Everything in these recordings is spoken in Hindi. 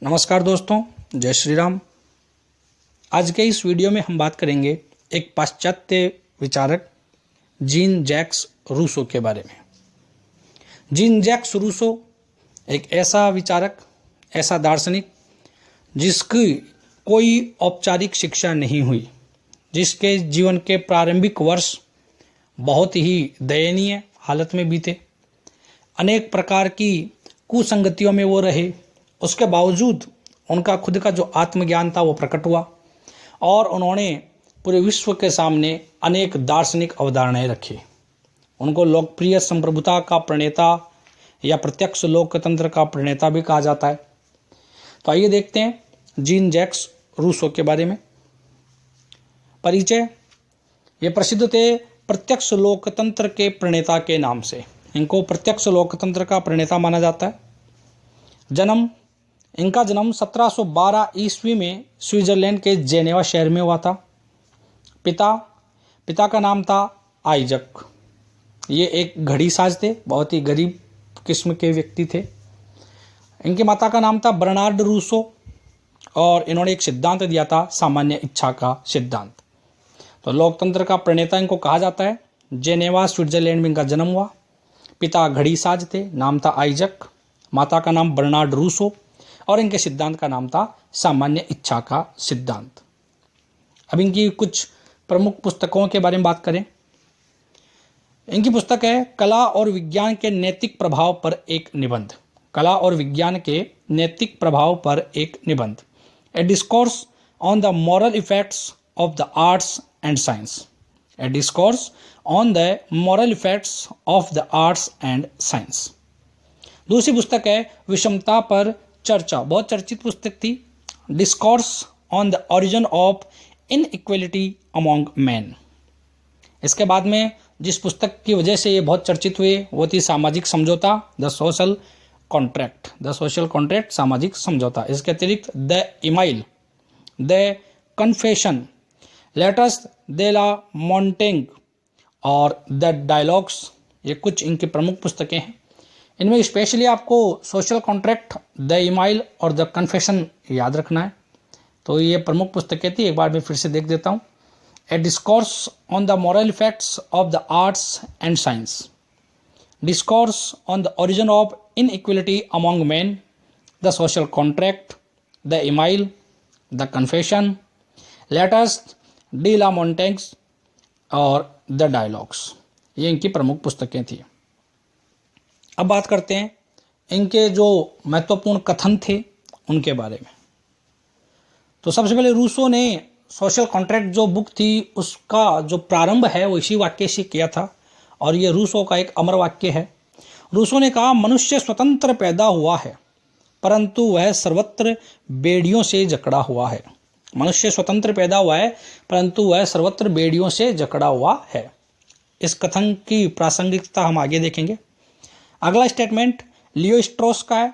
नमस्कार दोस्तों, जय श्री राम। आज के इस वीडियो में हम बात करेंगे एक पाश्चात्य विचारक जीन जैक्स रूसो के बारे में। जीन जैक्स रूसो एक ऐसा विचारक, ऐसा दार्शनिक जिसकी कोई औपचारिक शिक्षा नहीं हुई, जिसके जीवन के प्रारंभिक वर्ष बहुत ही दयनीय हालत में बीते, अनेक प्रकार की कुसंगतियों में वो रहे। उसके बावजूद उनका खुद का जो आत्मज्ञान था वो प्रकट हुआ और उन्होंने पूरे विश्व के सामने अनेक दार्शनिक अवधारणाएं रखी। उनको लोकप्रिय संप्रभुता का प्रणेता या प्रत्यक्ष लोकतंत्र का प्रणेता भी कहा जाता है। तो आइए देखते हैं जीन जैक्स रूसो के बारे में। परिचय: ये प्रसिद्ध थे प्रत्यक्ष लोकतंत्र के प्रणेता के नाम से। इनको प्रत्यक्ष लोकतंत्र का प्रणेता माना जाता है। इनका जन्म 1712 ईस्वी में स्विट्जरलैंड के जेनेवा शहर में हुआ था। पिता का नाम था आइजक। ये एक घड़ी साज थे, बहुत ही गरीब किस्म के व्यक्ति थे। इनकी माता का नाम था बर्नार्ड रूसो और इन्होंने एक सिद्धांत दिया था, सामान्य इच्छा का सिद्धांत। तो लोकतंत्र का प्रणेता इनको कहा जाता है। जेनेवा स्विट्जरलैंड में इनका जन्म हुआ। पिता घड़ी साज थे, नाम था आइजक। माता का नाम बर्नार्ड रूसो और इनके सिद्धांत का नाम था सामान्य इच्छा का सिद्धांत। अब इनकी कुछ प्रमुख पुस्तकों के बारे में बात करें। इनकी पुस्तक है कला और विज्ञान के नैतिक प्रभाव पर एक निबंध। कला और विज्ञान के नैतिक प्रभाव पर एक निबंध। A discourse on the moral effects of the arts and science. A discourse on the moral effects of the arts and science. दूसरी पुस्तक है विषमता पर चर्चा, बहुत चर्चित पुस्तक थी। Discourse on the origin of inequality among man. इसके बाद में जिस पुस्तक की वजह से ये बहुत चर्चित हुए वो थी सामाजिक समझौता, the social contract. The social contract, सामाजिक समझौता। इसके अतिरिक्त the Emile, the confession, letters de la Montagne और द डायलॉग्स, ये कुछ इनकी प्रमुख पुस्तकें हैं। इनमें स्पेशली आपको सोशल कॉन्ट्रैक्ट, द इमाइल और द कन्फेशन याद रखना है। तो ये प्रमुख पुस्तकें थी, एक बार मैं फिर से देख देता हूँ। A discourse on the moral effects of the arts and science. Discourse on the origin of inequality among man. The social contract, the Emile, the confession, letters de la Montagnes और द डायलॉग्स, ये इनकी प्रमुख पुस्तकें थी। अब बात करते हैं इनके जो महत्वपूर्ण कथन थे उनके बारे में। तो सबसे पहले रूसो ने सोशल कॉन्ट्रैक्ट जो बुक थी उसका जो प्रारंभ है वो इसी वाक्य से किया था और ये रूसो का एक अमर वाक्य है। रूसो ने कहा, मनुष्य स्वतंत्र पैदा हुआ है परंतु वह सर्वत्र बेड़ियों से जकड़ा हुआ है। मनुष्य स्वतंत्र पैदा हुआ है परंतु वह सर्वत्र बेड़ियों से जकड़ा हुआ है। इस कथन की प्रासंगिकता हम आगे देखेंगे। अगला स्टेटमेंट लियो स्ट्रॉस का है।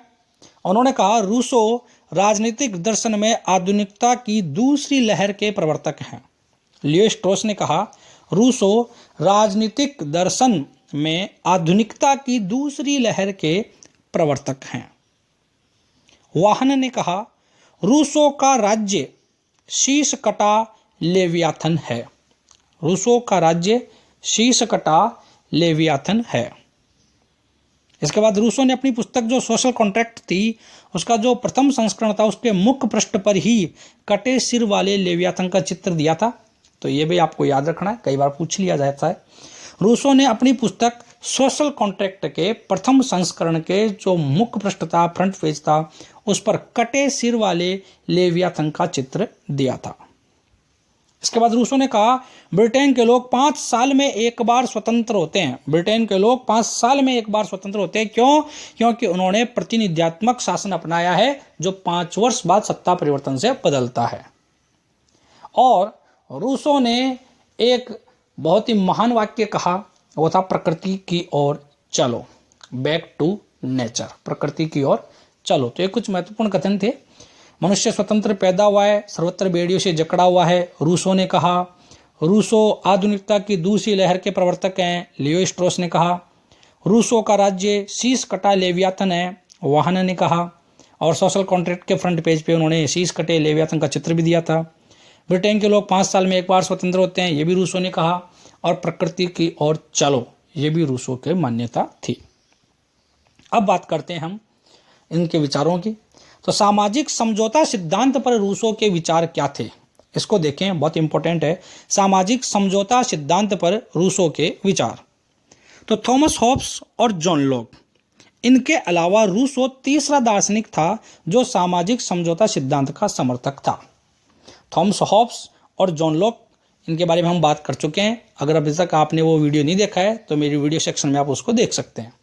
उन्होंने कहा, रूसो राजनीतिक दर्शन में आधुनिकता की दूसरी लहर के प्रवर्तक हैं। लियो स्ट्रॉस ने कहा, रूसो राजनीतिक दर्शन में आधुनिकता की दूसरी लहर के प्रवर्तक हैं। वाहन ने कहा, रूसो का राज्य शीश कटा लेवियाथन है। रूसो का राज्य शीश कटा लेवियाथन है। इसके बाद रूसो ने अपनी पुस्तक जो सोशल कॉन्ट्रैक्ट थी उसका जो प्रथम संस्करण था उसके मुख्य पृष्ठ पर ही कटे सिर वाले लेवियाथन का चित्र दिया था। तो ये भी आपको याद रखना है, कई बार पूछ लिया जाता है। रूसो ने अपनी पुस्तक सोशल कॉन्ट्रैक्ट के प्रथम संस्करण के जो मुख्य पृष्ठ था, फ्रंट पेज था, उस पर कटे सिर वाले लेवियाथन का चित्र दिया था। इसके बाद रूसो ने कहा, ब्रिटेन के लोग 5 साल में एक बार स्वतंत्र होते हैं। ब्रिटेन के लोग 5 साल में एक बार स्वतंत्र होते हैं। क्यों? क्योंकि उन्होंने प्रतिनिध्यात्मक शासन अपनाया है जो 5 वर्ष बाद सत्ता परिवर्तन से बदलता है। और रूसो ने एक बहुत ही महान वाक्य कहा, वो था प्रकृति की ओर चलो, बैक टू नेचर, प्रकृति की ओर चलो। तो ये कुछ महत्वपूर्ण कथन थे। मनुष्य स्वतंत्र पैदा हुआ है, सर्वत्र बेड़ियों से जकड़ा हुआ है, रूसो ने कहा। रूसो आधुनिकता की दूसरी लहर के प्रवर्तक हैं, लियो स्ट्रॉस ने कहा। रूसो का राज्य शीश कटा लेवियाथन है, वाहन ने कहा। और सोशल कॉन्ट्रैक्ट के फ्रंट पेज पे उन्होंने शीश कटे लेवियाथन का चित्र भी दिया था। ब्रिटेन के लोग 5 साल में एक बार स्वतंत्र होते हैं, ये भी रूसो ने कहा। और प्रकृति की ओर चलो, ये भी रूसो की मान्यता थी। अब बात करते हैं हम इनके विचारों की। तो सामाजिक समझौता सिद्धांत पर रूसो के विचार क्या थे, इसको देखें, बहुत इंपॉर्टेंट है। सामाजिक समझौता सिद्धांत पर रूसो के विचार। तो थॉमस हॉब्स और जॉन लॉक, इनके अलावा रूसो तीसरा दार्शनिक था जो सामाजिक समझौता सिद्धांत का समर्थक था। थॉमस हॉब्स और जॉन लॉक, इनके बारे में हम बात कर चुके हैं। अगर अभी तक आपने वो वीडियो नहीं देखा है तो मेरी वीडियो सेक्शन में आप उसको देख सकते हैं।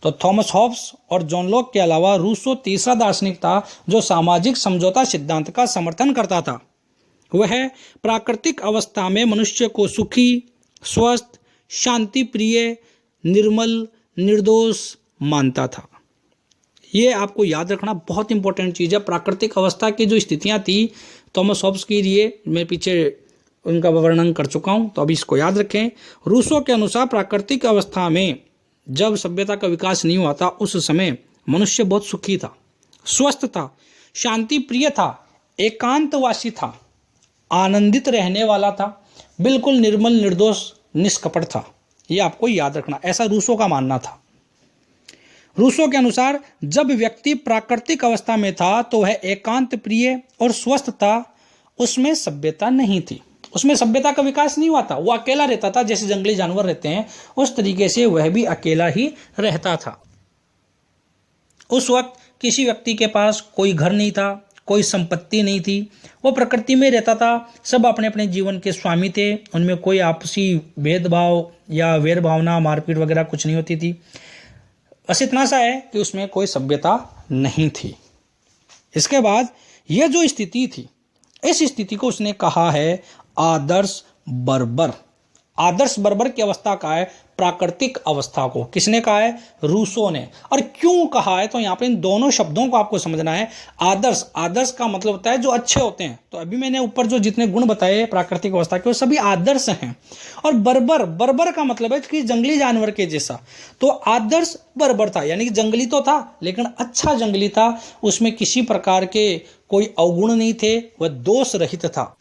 तो थॉमस हॉब्स और जॉन लॉक के अलावा रूसो तीसरा दार्शनिक था जो सामाजिक समझौता सिद्धांत का समर्थन करता था। वह प्राकृतिक अवस्था में मनुष्य को सुखी, स्वस्थ, शांति प्रिय, निर्मल, निर्दोष मानता था। ये आपको याद रखना बहुत इंपॉर्टेंट चीज़ है। प्राकृतिक अवस्था की जो स्थितियां थी थॉमस हॉब्स के लिए मैं पीछे उनका वर्णन कर चुका हूं, तो अभी इसको याद रखें। रूसो के अनुसार प्राकृतिक अवस्था में जब सभ्यता का विकास नहीं हुआ था उस समय मनुष्य बहुत सुखी था, स्वस्थ था, शांति प्रिय था, एकांतवासी था, आनंदित रहने वाला था, बिल्कुल निर्मल, निर्दोष, निष्कपट था। ये आपको याद रखना, ऐसा रूसो का मानना था। रूसो के अनुसार जब व्यक्ति प्राकृतिक अवस्था में था तो वह एकांत प्रिय और स्वस्थ था, उसमें सभ्यता नहीं थी, उसमें सभ्यता का विकास नहीं हुआ था। वो अकेला रहता था, जैसे जंगली जानवर रहते हैं उस तरीके से वह भी अकेला ही रहता था। उस वक्त किसी व्यक्ति के पास कोई घर नहीं था, कोई संपत्ति नहीं थी, वो प्रकृति में रहता था। सब अपने अपने जीवन के स्वामी थे, उनमें कोई आपसी भेदभाव या वैर भावना, मारपीट वगैरह कुछ नहीं होती थी। बस इतना सा है कि उसमें कोई सभ्यता नहीं थी। इसके बाद यह जो स्थिति थी, इस स्थिति को उसने कहा है आदर्श बर्बर। आदर्श बर्बर की अवस्था का है प्राकृतिक अवस्था को। किसने कहा है? रूसो ने। और क्यों कहा है? तो यहाँ पे इन दोनों शब्दों को आपको समझना है। आदर्श, आदर्श का मतलब होता है जो अच्छे होते हैं। तो अभी मैंने ऊपर जो जितने गुण बताए प्राकृतिक अवस्था के वो सभी आदर्श हैं। और बर्बर, बर्बर का मतलब है कि जंगली जानवर के जैसा। तो आदर्श बर्बर था, यानी कि जंगली तो था लेकिन अच्छा जंगली था, उसमें किसी प्रकार के कोई अवगुण नहीं थे, वह दोष रहित था।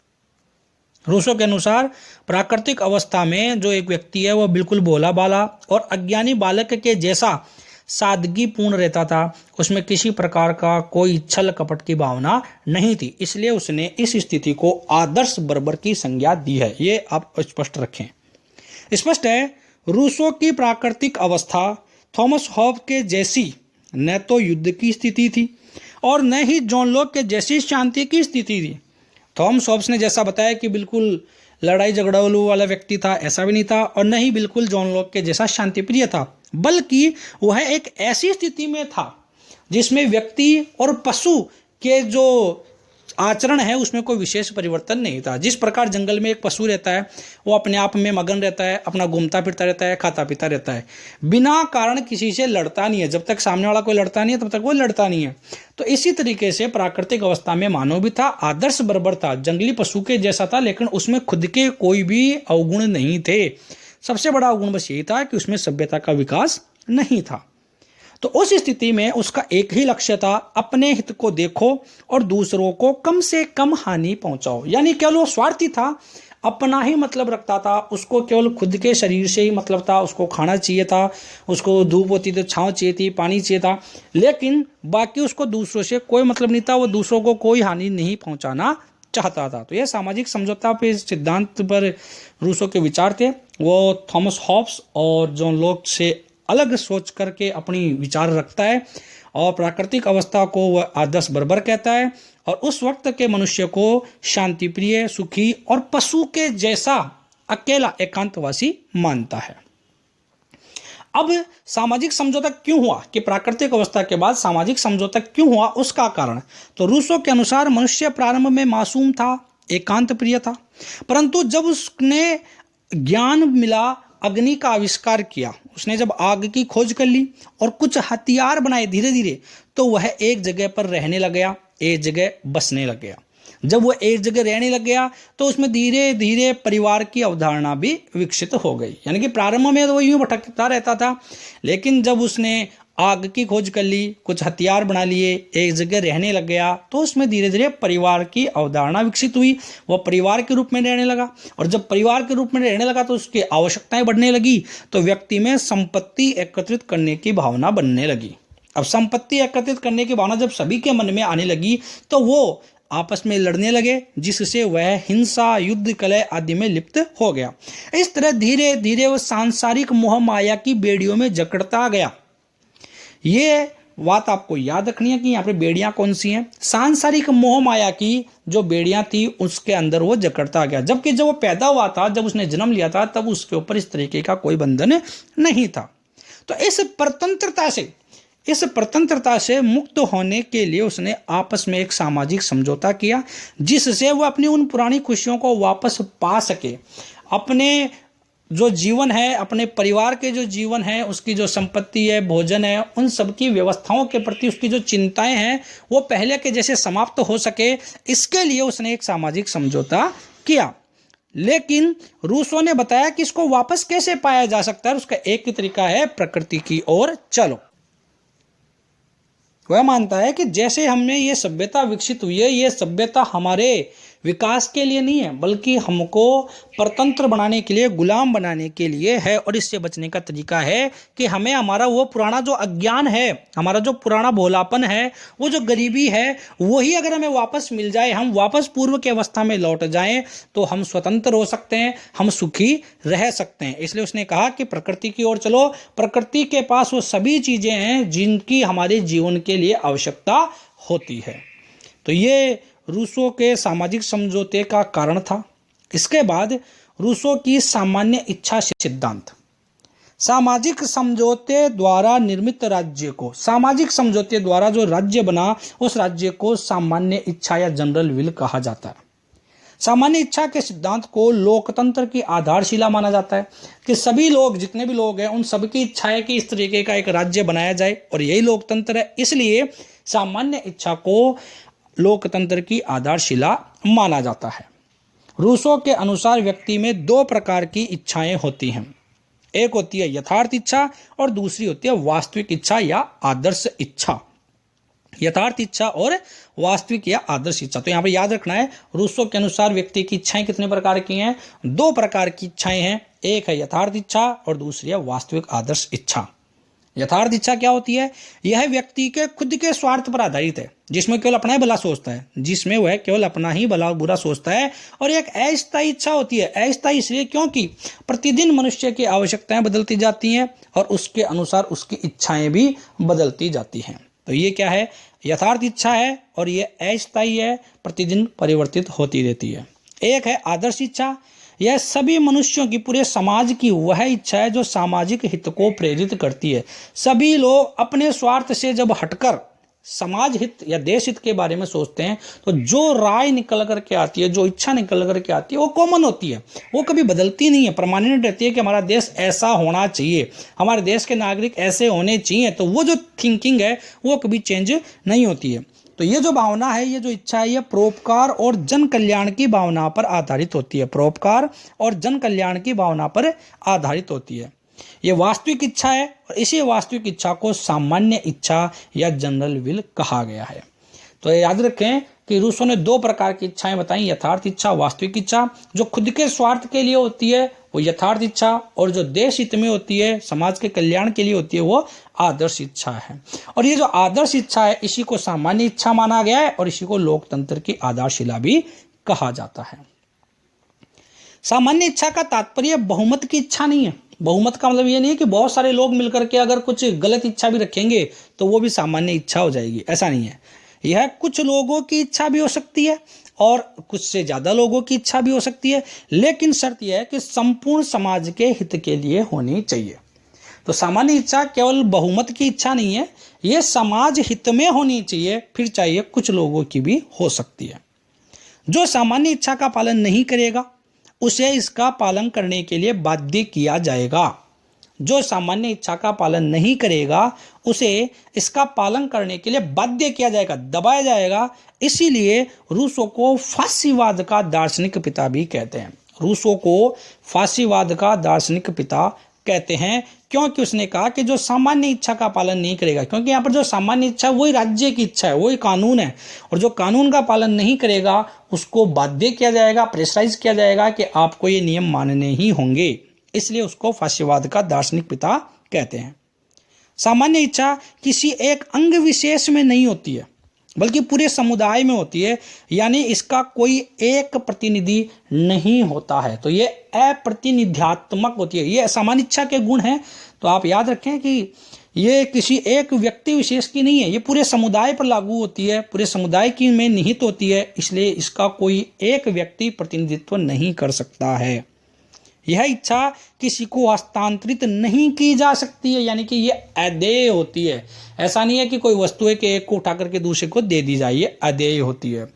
रूसो के अनुसार प्राकृतिक अवस्था में जो एक व्यक्ति है वह बिल्कुल भोला बाला और अज्ञानी बालक के जैसा सादगीपूर्ण रहता था, उसमें किसी प्रकार का कोई छल कपट की भावना नहीं थी। इसलिए उसने इस स्थिति को आदर्श बर्बर की संज्ञा दी है। ये आप स्पष्ट रखें। स्पष्ट है रूसो की प्राकृतिक अवस्था थॉमस हॉब्स के जैसी न तो युद्ध की स्थिति थी और न ही जॉन लॉक के जैसी शांति की स्थिति थी। थॉमस हॉब्स ने जैसा बताया कि बिल्कुल लड़ाई झगड़ालू वाला व्यक्ति था, ऐसा भी नहीं था, और न ही बिल्कुल जॉन लॉक के जैसा शांतिप्रिय था, बल्कि वह एक ऐसी स्थिति में था जिसमें व्यक्ति और पशु के जो आचरण है उसमें कोई विशेष परिवर्तन नहीं था। जिस प्रकार जंगल में एक पशु रहता है, वो अपने आप में मगन रहता है, अपना घूमता फिरता रहता है, खाता पीता रहता है, बिना कारण किसी से लड़ता नहीं है। जब तक सामने वाला कोई लड़ता नहीं है तब तक वो लड़ता नहीं है। तो इसी तरीके से प्राकृतिक अवस्था में मानव भी था, आदर्श बर्बर था, जंगली पशु के जैसा था, लेकिन उसमें खुद के कोई भी अवगुण नहीं थे। सबसे बड़ा अवगुण बस यही था कि उसमें सभ्यता का विकास नहीं था। तो उस स्थिति में उसका एक ही लक्ष्य था, अपने हित को देखो और दूसरों को कम से कम हानि पहुंचाओ। यानी केवल वो स्वार्थी था, अपना ही मतलब रखता था, उसको केवल खुद के शरीर से ही मतलब था, उसको खाना चाहिए था, उसको धूप होती तो छांव चाहिए थी, पानी चाहिए था, लेकिन बाकी उसको दूसरों से कोई मतलब नहीं था, वो दूसरों को कोई हानि नहीं पहुंचाना चाहता था। तो यह सामाजिक समझौता पे सिद्धांत पर रूसो के विचार थे। वो थॉमस हॉब्स और जॉन लॉक से अलग सोच करके अपनी विचार रखता है और प्राकृतिक अवस्था को वह आदर्श बर्बर कहता है और उस वक्त के मनुष्य को शांति प्रिय, सुखी और पशु के जैसा अकेला एकांतवासी मानता है। अब सामाजिक समझौता क्यों हुआ कि प्राकृतिक अवस्था के बाद सामाजिक समझौता क्यों हुआ, उसका कारण तो रूसो के अनुसार मनुष्य प्रारंभ में मासूम था, एकांत प्रिय था, परंतु जब उसने ज्ञान मिला, अग्नि का आविष्कार किया, उसने जब आग की खोज कर ली और कुछ हथियार बनाए धीरे धीरे, तो वह एक जगह पर रहने लग गया, एक जगह बसने लग गया। जब वह एक जगह रहने लग गया तो उसमें धीरे धीरे परिवार की अवधारणा भी विकसित हो गई। यानी कि प्रारंभ में तो वो यूं भटकता रहता था, लेकिन जब उसने आग की खोज कर ली, कुछ हथियार बना लिए, एक जगह रहने लग गया, तो उसमें धीरे धीरे परिवार की अवधारणा विकसित हुई। वह परिवार के रूप में रहने लगा, और जब परिवार के रूप में रहने लगा तो उसकी आवश्यकताएं बढ़ने लगी, तो व्यक्ति में संपत्ति एकत्रित करने की भावना बनने लगी। अब संपत्ति एकत्रित करने की भावना जब सभी के मन में आने लगी तो वो आपस में लड़ने लगे, जिससे वह हिंसा, युद्ध, कलह आदि में लिप्त हो गया। इस तरह धीरे धीरे वह सांसारिक मोह माया की बेड़ियों में जकड़ता गया। ये बात आपको याद रखनी है कि यहाँ पे बेड़ियां कौन सी हैं। सांसारिक मोह माया की जो बेड़ियां थी उसके अंदर वो जकड़ता गया, जबकि जब वो पैदा हुआ था, जब उसने जन्म लिया था, तब उसके ऊपर इस तरीके का कोई बंधन नहीं था। तो इस प्रतंत्रता से मुक्त होने के लिए उसने आपस में एक सामाजिक समझौता किया, जिससे वो अपनी उन पुरानी खुशियों को वापस पा सके। अपने जो जीवन है, अपने परिवार के जो जीवन है, उसकी जो संपत्ति है, भोजन है, उन सब की व्यवस्थाओं के प्रति उसकी जो चिंताएं हैं वो पहले के जैसे समाप्त हो सके, इसके लिए उसने एक सामाजिक समझौता किया। लेकिन रूसो ने बताया कि इसको वापस कैसे पाया जा सकता है। उसका एक ही तरीका है, प्रकृति की ओर चलो। वह मानता है कि जैसे हमने ये सभ्यता विकसित हुई है, ये सभ्यता हमारे विकास के लिए नहीं है, बल्कि हमको परतंत्र बनाने के लिए, गुलाम बनाने के लिए है। और इससे बचने का तरीका है कि हमें हमारा वो पुराना जो अज्ञान है, हमारा जो पुराना भोलापन है, वो जो गरीबी है, वही अगर हमें वापस मिल जाए, हम वापस पूर्व की अवस्था में लौट जाएं, तो हम स्वतंत्र हो सकते हैं, हम सुखी रह सकते हैं। इसलिए उसने कहा कि प्रकृति की ओर चलो। प्रकृति के पास वो सभी चीज़ें हैं जिनकी हमारे जीवन के लिए आवश्यकता होती है। तो ये रूसो के सामाजिक समझौते का कारण था। इसके बाद रूसो की सामान्य इच्छा सिद्धांत। सामाजिक समझौते द्वारा निर्मित राज्य को, सामाजिक समझौते द्वारा जो राज्य बना, उस राज्य को सामान्य इच्छा या जनरल विल कहा जाता है। सामान्य इच्छा के सिद्धांत को लोकतंत्र की आधारशिला माना जाता है कि सभी लोग, जितने भी लोग हैं, उन सबकी इच्छा है कि इस तरीके का एक राज्य बनाया जाए, और यही लोकतंत्र है। इसलिए सामान्य इच्छा को लोकतंत्र की आधारशिला माना जाता है। रूसो के अनुसार व्यक्ति में दो प्रकार की इच्छाएं होती हैं। एक होती है यथार्थ इच्छा और दूसरी होती है वास्तविक इच्छा या आदर्श इच्छा। यथार्थ इच्छा और वास्तविक या आदर्श इच्छा। तो यहाँ पर याद रखना है, रूसो के अनुसार व्यक्ति की इच्छाएं कितने प्रकार की हैं? दो प्रकार की इच्छाएं हैं। एक है यथार्थ इच्छा और दूसरी है वास्तविक आदर्श इच्छा। यथार्थ इच्छा क्या होती है? यह व्यक्ति के खुद के स्वार्थ पर आधारित है, जिसमें केवल अपना ही भला सोचता है, जिसमें वह केवल अपना ही भला बुरा सोचता है। और एक अस्थायी इच्छा होती है। अस्थायी इसलिए क्योंकि प्रतिदिन मनुष्य की आवश्यकताएं बदलती जाती हैं और उसके अनुसार उसकी इच्छाएं भी बदलती जाती हैं। तो ये क्या है? यथार्थ इच्छा है, और ये अस्थायी है, प्रतिदिन परिवर्तित होती रहती है। एक है आदर्श इच्छा। यह सभी मनुष्यों की, पूरे समाज की वह इच्छा है जो सामाजिक हित को प्रेरित करती है। सभी लोग अपने स्वार्थ से जब हटकर समाज हित या देश हित के बारे में सोचते हैं, तो जो राय निकल करके आती है, जो इच्छा निकल करके आती है, वो कॉमन होती है, वो कभी बदलती नहीं है, परमानेंट रहती है कि हमारा देश ऐसा होना चाहिए, हमारे देश के नागरिक ऐसे होने चाहिए। तो वो जो थिंकिंग है वो कभी चेंज नहीं होती है। तो ये जो भावना है, ये जो इच्छा है, ये परोपकार और जन कल्याण की भावना पर आधारित होती है। परोपकार और जन कल्याण की भावना पर आधारित होती है। ये वास्तविक इच्छा है, और इसी वास्तविक इच्छा को सामान्य इच्छा या जनरल विल कहा गया है। तो याद रखें कि रूसो ने दो प्रकार की इच्छाएं बताई, यथार्थ इच्छा, वास्तविक इच्छा। जो खुद के स्वार्थ के लिए होती है वो यथार्थ इच्छा, और जो देश हित में होती है, समाज के कल्याण के लिए होती है, वो आदर्श इच्छा है। और ये जो आदर्श इच्छा है, इसी को सामान्य इच्छा माना गया है, और इसी को लोकतंत्र की आधारशिला भी कहा जाता है। सामान्य इच्छा का तात्पर्य बहुमत की इच्छा नहीं है। बहुमत का मतलब ये नहीं है कि बहुत सारे लोग मिलकर के अगर कुछ गलत इच्छा भी रखेंगे तो वो भी सामान्य इच्छा हो जाएगी, ऐसा नहीं है। यह कुछ लोगों की इच्छा भी हो सकती है और कुछ से ज़्यादा लोगों की इच्छा भी हो सकती है, लेकिन शर्त यह है कि संपूर्ण समाज के हित के लिए होनी चाहिए। तो सामान्य इच्छा केवल बहुमत की इच्छा नहीं है, ये समाज हित में होनी चाहिए, फिर चाहिए कुछ लोगों की भी हो सकती है। जो सामान्य इच्छा का पालन नहीं करेगा उसे इसका पालन करने के लिए बाध्य किया जाएगा। जो सामान्य इच्छा का पालन नहीं करेगा उसे इसका पालन करने के लिए बाध्य किया जाएगा, दबाया जाएगा। इसीलिए रूसो को फासीवाद का दार्शनिक पिता भी कहते हैं। रूसो को फासीवाद का दार्शनिक पिता कहते हैं, क्योंकि उसने कहा कि जो सामान्य इच्छा का पालन नहीं करेगा, क्योंकि यहाँ पर जो सामान्य इच्छा वही राज्य की इच्छा है, वही कानून है, और जो कानून का पालन नहीं करेगा उसको बाध्य किया जाएगा, प्रेशराइज किया जाएगा कि आपको ये नियम मानने ही होंगे। इसलिए उसको फास्यवाद का दार्शनिक पिता कहते हैं। सामान्य इच्छा किसी एक अंग विशेष में नहीं होती है, बल्कि पूरे समुदाय में होती है, यानी इसका कोई एक प्रतिनिधि नहीं होता है। तो ये अप्रतिनिध्यात्मक होती है। ये सामान्य इच्छा के गुण हैं, तो आप याद रखें कि ये किसी एक व्यक्ति विशेष की नहीं है, ये पूरे समुदाय पर लागू होती है, पूरे समुदाय की में निहित होती है, इसलिए इसका कोई एक व्यक्ति प्रतिनिधित्व नहीं कर सकता है। यह इच्छा किसी को हस्तांतरित नहीं की जा सकती है, यानी कि ये अदेय होती है। ऐसा नहीं है कि कोई वस्तु है कि एक को उठा करके दूसरे को दे दी जाए, ये अदेय होती है।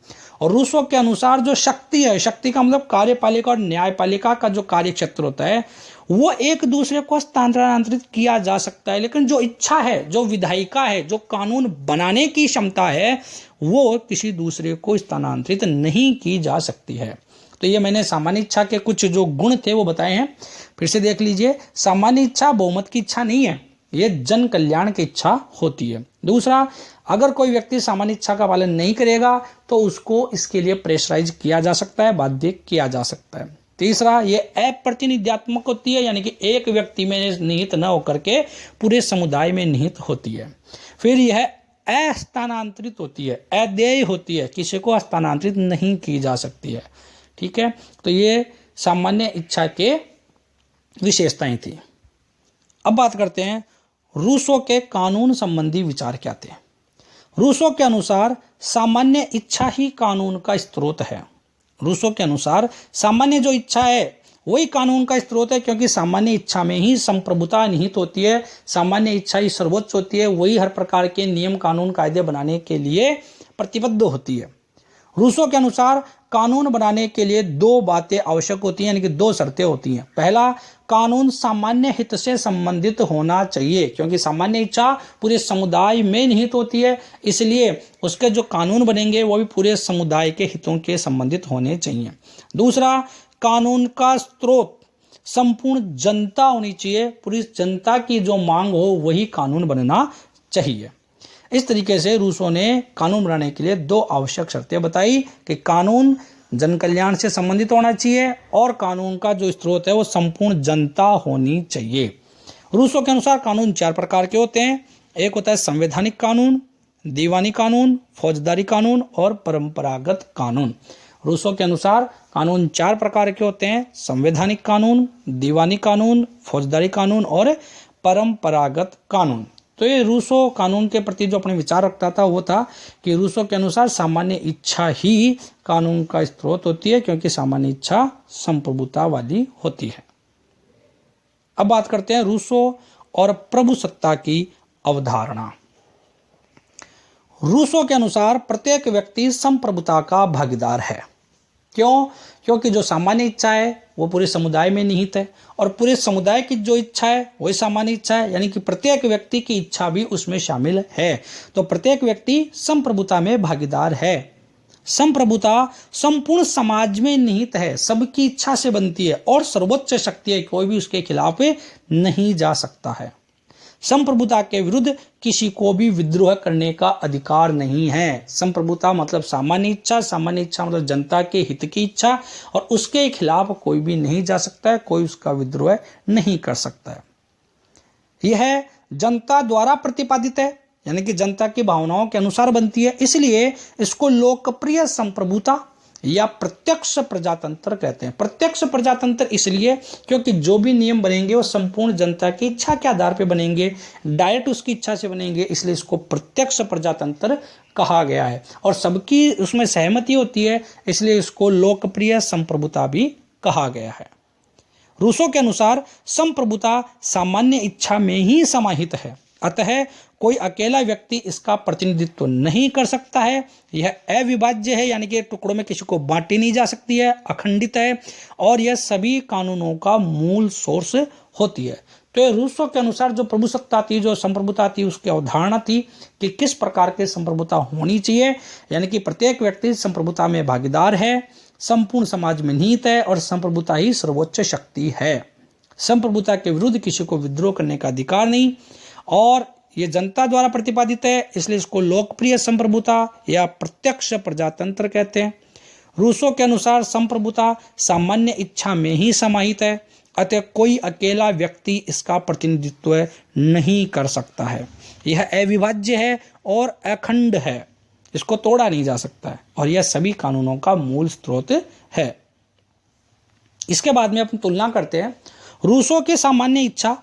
और रूसो के अनुसार जो शक्ति है, शक्ति का मतलब कार्यपालिका और न्यायपालिका का जो कार्य क्षेत्र होता है, वो एक दूसरे को स्थानांतरित किया जा सकता है, लेकिन जो इच्छा है, जो विधायिका है, जो कानून बनाने की क्षमता है, वो किसी दूसरे को स्थानांतरित नहीं की जा सकती है। तो ये मैंने सामान्य इच्छा के कुछ जो गुण थे वो बताए हैं, फिर से देख लीजिए। सामान्य इच्छा बहुमत की इच्छा नहीं है, ये जन कल्याण की इच्छा होती है। दूसरा, अगर कोई व्यक्ति सामान्य इच्छा का पालन नहीं करेगा तो उसको इसके लिए प्रेशराइज किया जा सकता है, बाध्य किया जा सकता है। तीसरा, ये अप्रतिनिध्यात्मक होती है, यानी कि एक व्यक्ति में निहित न होकर के पूरे समुदाय में निहित होती है। फिर यह अस्थानांतरित होती है, अदेय होती है, किसी को हस्तांतरित नहीं की जा सकती है। ठीक है, तो ये सामान्य इच्छा के विशेषताएं थी। अब बात करते हैं रूसो के कानून संबंधी विचार क्या थे। रूसो के अनुसार सामान्य इच्छा ही कानून का स्रोत है। रूसो के अनुसार सामान्य जो इच्छा है वही कानून का स्रोत है, क्योंकि सामान्य इच्छा में ही संप्रभुता निहित होती है, सामान्य इच्छा ही सर्वोच्च होती है, वही हर प्रकार के नियम कानून कायदे बनाने के लिए प्रतिबद्ध होती है। रूसो के अनुसार कानून बनाने के लिए दो बातें आवश्यक होती हैं, यानी कि दो शर्तें होती हैं। पहला, कानून सामान्य हित से संबंधित होना चाहिए, क्योंकि सामान्य इच्छा पूरे समुदाय में निहित होती है, इसलिए उसके जो कानून बनेंगे वो भी पूरे समुदाय के हितों के संबंधित होने चाहिए। दूसरा, कानून का स्रोत संपूर्ण जनता होनी चाहिए, पूरी जनता की जो मांग हो वही कानून बनना चाहिए। इस तरीके से रूसो ने कानून बनाने के लिए दो आवश्यक शर्तें बताई कि कानून जन कल्याण से संबंधित होना चाहिए और कानून का जो स्रोत है वो संपूर्ण जनता होनी चाहिए। रूसो के अनुसार कानून चार प्रकार के होते हैं। एक होता है संवैधानिक कानून, दीवानी कानून, फौजदारी कानून और परंपरागत कानून। रूसो के अनुसार कानून चार प्रकार के होते हैं: संवैधानिक कानून, दीवानी कानून, फौजदारी कानून और परंपरागत कानून। तो ये रूसो कानून के प्रति जो अपने विचार रखता था वो था कि रूसो के अनुसार सामान्य इच्छा ही कानून का स्रोत होती है, क्योंकि सामान्य इच्छा संप्रभुता वाली होती है। अब बात करते हैं रूसो और प्रभुसत्ता की अवधारणा। रूसो के अनुसार प्रत्येक व्यक्ति संप्रभुता का भागीदार है। क्यों? क्योंकि जो सामान्य इच्छा है वो पूरे समुदाय में निहित है, और पूरे समुदाय की जो इच्छा है वही सामान्य इच्छा है, यानी कि प्रत्येक व्यक्ति की इच्छा भी उसमें शामिल है। तो प्रत्येक व्यक्ति संप्रभुता में भागीदार है। संप्रभुता संपूर्ण समाज में निहित है, सबकी इच्छा से बनती है और सर्वोच्च शक्ति है, कोई भी उसके खिलाफ नहीं जा सकता है। संप्रभुता के विरुद्ध किसी को भी विद्रोह करने का अधिकार नहीं है। संप्रभुता मतलब सामान्य इच्छा, सामान्य इच्छा मतलब जनता के हित की इच्छा, और उसके खिलाफ कोई भी नहीं जा सकता है, कोई उसका विद्रोह नहीं कर सकता है। यह जनता द्वारा प्रतिपादित है, यानी कि जनता की भावनाओं के अनुसार बनती है, इसलिए इसको लोकप्रिय संप्रभुता या प्रत्यक्ष प्रजातंत्र कहते हैं। प्रत्यक्ष प्रजातंत्र इसलिए क्योंकि जो भी नियम बनेंगे वो संपूर्ण जनता की इच्छा के आधार पर बनेंगे, डायरेक्ट उसकी इच्छा से बनेंगे, इसलिए इसको प्रत्यक्ष प्रजातंत्र कहा गया है। और सबकी उसमें सहमति होती है, इसलिए इसको लोकप्रिय संप्रभुता भी कहा गया है। रूसो के अनुसार संप्रभुता सामान्य इच्छा में ही समाहित है, अतः कोई अकेला व्यक्ति इसका प्रतिनिधित्व नहीं कर सकता है। यह अविभाज्य है, यानी कि टुकड़ों में किसी को बांटी नहीं जा सकती है, अखंडित है, और यह सभी कानूनों का मूल सोर्स होती है। तो ये रूसो के अनुसार जो प्रभुसत्ता थी, जो संप्रभुता थी, उसकी अवधारणा थी कि किस प्रकार की संप्रभुता होनी चाहिए, यानी कि प्रत्येक व्यक्ति संप्रभुता में भागीदार है, संपूर्ण समाज में निहित है और संप्रभुता ही सर्वोच्च शक्ति है। संप्रभुता के विरुद्ध किसी को विद्रोह करने का अधिकार नहीं, और ये जनता द्वारा प्रतिपादित है, इसलिए इसको लोकप्रिय संप्रभुता या प्रत्यक्ष प्रजातंत्र कहते हैं। रूसो के अनुसार संप्रभुता सामान्य इच्छा में ही समाहित है, अतः कोई अकेला व्यक्ति इसका प्रतिनिधित्व नहीं कर सकता है। यह अविभाज्य है और अखंड है, इसको तोड़ा नहीं जा सकता है, और यह सभी कानूनों का मूल स्रोत है। इसके बाद में अपन तुलना करते हैं रूसो की सामान्य इच्छा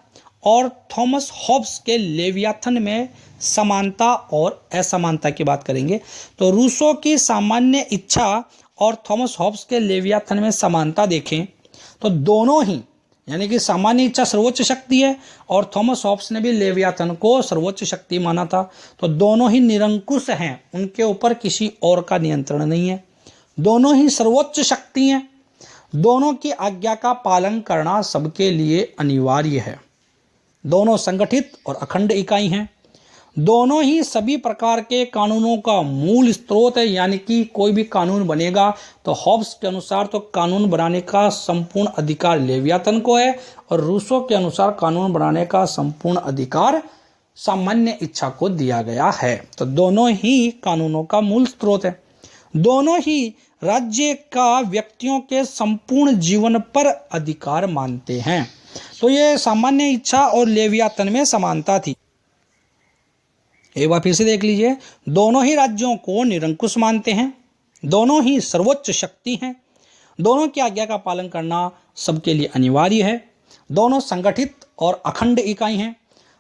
और थॉमस हॉब्स के लेवियाथन में समानता और असमानता की बात करेंगे। तो रूसो की सामान्य इच्छा और थॉमस हॉब्स के लेवियाथन में समानता देखें तो दोनों ही, यानी कि सामान्य इच्छा सर्वोच्च शक्ति है और थॉमस हॉब्स ने भी लेवियाथन को सर्वोच्च शक्ति माना था, तो दोनों ही निरंकुश हैं, उनके ऊपर किसी और का नियंत्रण नहीं है। दोनों ही सर्वोच्च शक्ति हैं, दोनों की आज्ञा का पालन करना सबके लिए अनिवार्य है। दोनों संगठित और अखंड इकाई हैं। दोनों ही सभी प्रकार के कानूनों का मूल स्रोत है, यानी कि कोई भी कानून बनेगा तो हॉब्स के अनुसार तो कानून बनाने का संपूर्ण अधिकार लेवियाथन को है, और रूसो के अनुसार कानून बनाने का संपूर्ण अधिकार सामान्य इच्छा को दिया गया है। तो दोनों ही कानूनों का मूल स्रोत है। दोनों ही राज्य का व्यक्तियों के संपूर्ण जीवन पर अधिकार मानते हैं। तो ये सामान्य इच्छा और लेवियाथन में समानता थी। एक बार फिर से देख लीजिए, दोनों ही राज्यों को निरंकुश मानते हैं, दोनों ही सर्वोच्च शक्ति हैं, दोनों की आज्ञा का पालन करना सबके लिए अनिवार्य है, दोनों संगठित और अखंड इकाई हैं,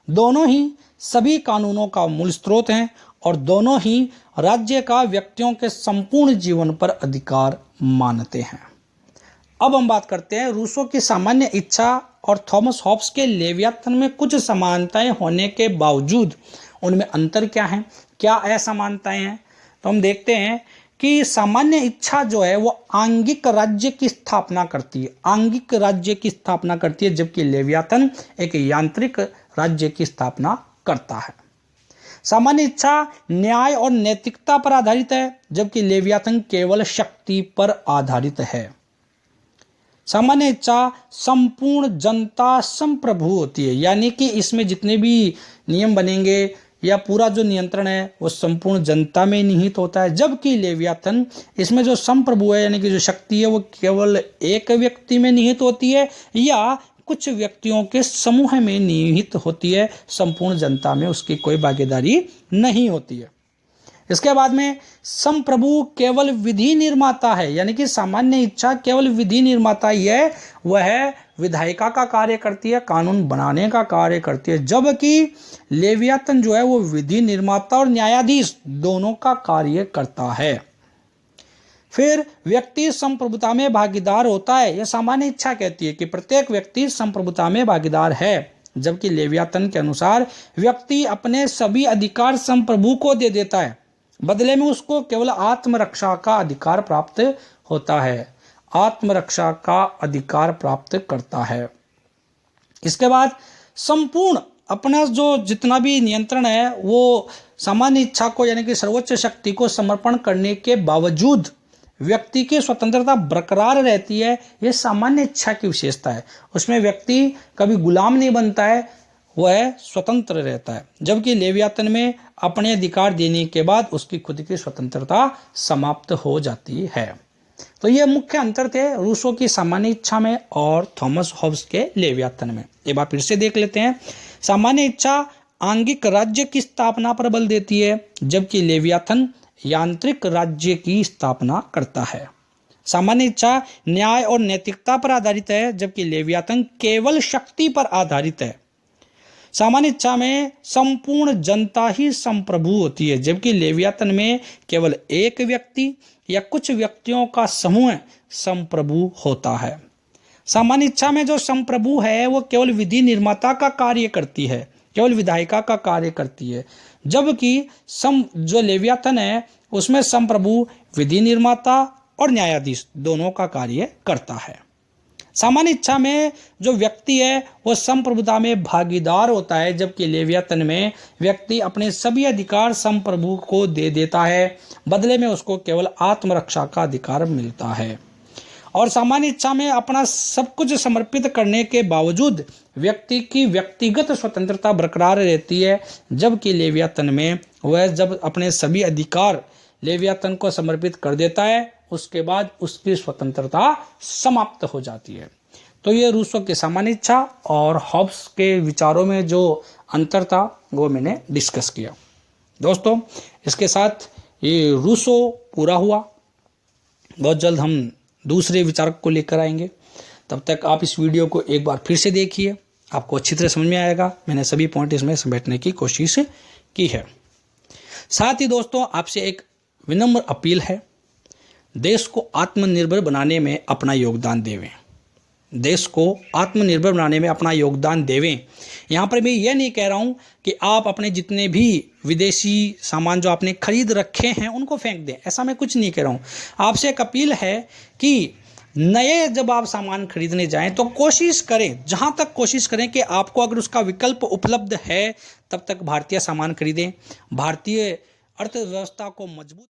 दोनों ही सभी कानूनों का मूल स्रोत हैं, और दोनों ही राज्य का व्यक्तियों के संपूर्ण जीवन पर अधिकार मानते हैं। अब हम बात करते हैं रूसो की सामान्य इच्छा और थॉमस हॉब्स के लेवियाथन में कुछ समानताएं होने के बावजूद उनमें अंतर क्या है, क्या असमानताएं हैं। तो हम देखते हैं कि सामान्य इच्छा जो है वो आंगिक राज्य की स्थापना करती है, आंगिक राज्य की स्थापना करती है, जबकि लेवियाथन एक यांत्रिक राज्य की स्थापना करता है। सामान्य इच्छा न्याय और नैतिकता पर आधारित है, जबकि लेवियाथन केवल शक्ति पर आधारित है। सामान्य इच्छा संपूर्ण जनता संप्रभु होती है, यानी कि इसमें जितने भी नियम बनेंगे या पूरा जो नियंत्रण है वो संपूर्ण जनता में निहित होता है, जबकि लेवियाथन इसमें जो संप्रभु है, यानी कि जो शक्ति है वो केवल एक व्यक्ति में निहित होती है या कुछ व्यक्तियों के समूह में निहित होती है, संपूर्ण जनता में उसकी कोई भागीदारी नहीं होती है। इसके बाद में संप्रभु केवल विधि निर्माता है, यानी कि सामान्य इच्छा केवल विधि निर्माता ही है, वह विधायिका का कार्य करती है, कानून बनाने का कार्य करती है, जबकि लेवियाथन जो है वो विधि निर्माता और न्यायाधीश दोनों का कार्य करता है। फिर व्यक्ति संप्रभुता में भागीदार होता है, यह सामान्य इच्छा कहती है कि प्रत्येक व्यक्ति संप्रभुता में भागीदार है, जबकि लेवियाथन के अनुसार व्यक्ति अपने सभी अधिकार संप्रभु को दे देता है, बदले में उसको केवल आत्मरक्षा का अधिकार प्राप्त होता है, आत्मरक्षा का अधिकार प्राप्त करता है। इसके बाद संपूर्ण अपना जो जितना भी नियंत्रण है वो सामान्य इच्छा को, यानी कि सर्वोच्च शक्ति को समर्पण करने के बावजूद व्यक्ति की स्वतंत्रता बरकरार रहती है। यह सामान्य इच्छा की विशेषता है, उसमें व्यक्ति कभी गुलाम नहीं बनता है, वह स्वतंत्र रहता है, जबकि लेवियाथन में अपने अधिकार देने के बाद उसकी खुद की स्वतंत्रता समाप्त हो जाती है। तो ये मुख्य अंतर थे रूसो की सामान्य इच्छा में और थॉमस हॉब्स के लेवियाथन में। एक बार फिर से देख लेते हैं। सामान्य इच्छा आंगिक राज्य की स्थापना पर बल देती है, जबकि लेवियाथन यांत्रिक राज्य की स्थापना करता है। सामान्य इच्छा न्याय और नैतिकता पर आधारित है, जबकि लेवियाथन केवल शक्ति पर आधारित है। सामान्य इच्छा में संपूर्ण जनता ही संप्रभु होती है, जबकि लेवियाथन में केवल एक व्यक्ति या कुछ व्यक्तियों का समूह संप्रभु होता है। सामान्य इच्छा में जो संप्रभु है वो केवल विधि निर्माता का कार्य करती है, केवल विधायिका का कार्य करती है, जबकि जो लेवियाथन है उसमें संप्रभु विधि निर्माता और न्यायाधीश दोनों का कार्य करता है। सामान्य इच्छा में जो व्यक्ति है वो संप्रभुता में भागीदार होता है, जबकि लेवियाथन में व्यक्ति अपने सभी अधिकार संप्रभु को दे देता है, बदले में उसको केवल आत्मरक्षा का अधिकार मिलता है। और सामान्य इच्छा में अपना सब कुछ समर्पित करने के बावजूद व्यक्ति की व्यक्तिगत स्वतंत्रता बरकरार रहती है, जबकि लेवियातन में वह जब अपने सभी अधिकार लेवियातन को समर्पित कर देता है उसके बाद उसकी स्वतंत्रता समाप्त हो जाती है। तो ये रूसो की सामान्य इच्छा और हॉब्स के विचारों में जो अंतर था वो मैंने डिस्कस किया। दोस्तों इसके साथ ये रूसो पूरा हुआ। बहुत जल्द हम दूसरे विचारक को लेकर आएंगे। तब तक आप इस वीडियो को एक बार फिर से देखिए, आपको अच्छी तरह समझ में आएगा। मैंने सभी पॉइंट इसमें समेटने की कोशिश की है। साथ ही दोस्तों आपसे एक विनम्र अपील है, देश को आत्मनिर्भर बनाने में अपना योगदान देवें। देश को आत्मनिर्भर बनाने में अपना योगदान देवें। यहाँ पर मैं ये नहीं कह रहा हूँ कि आप अपने जितने भी विदेशी सामान जो आपने खरीद रखे हैं उनको फेंक दें, ऐसा मैं कुछ नहीं कह रहा हूँ। आपसे एक अपील है कि नए जब आप सामान खरीदने जाएं तो कोशिश करें, जहाँ तक कोशिश करें कि आपको अगर उसका विकल्प उपलब्ध है तब तक भारतीय सामान खरीदें। भारतीय अर्थव्यवस्था को मजबूत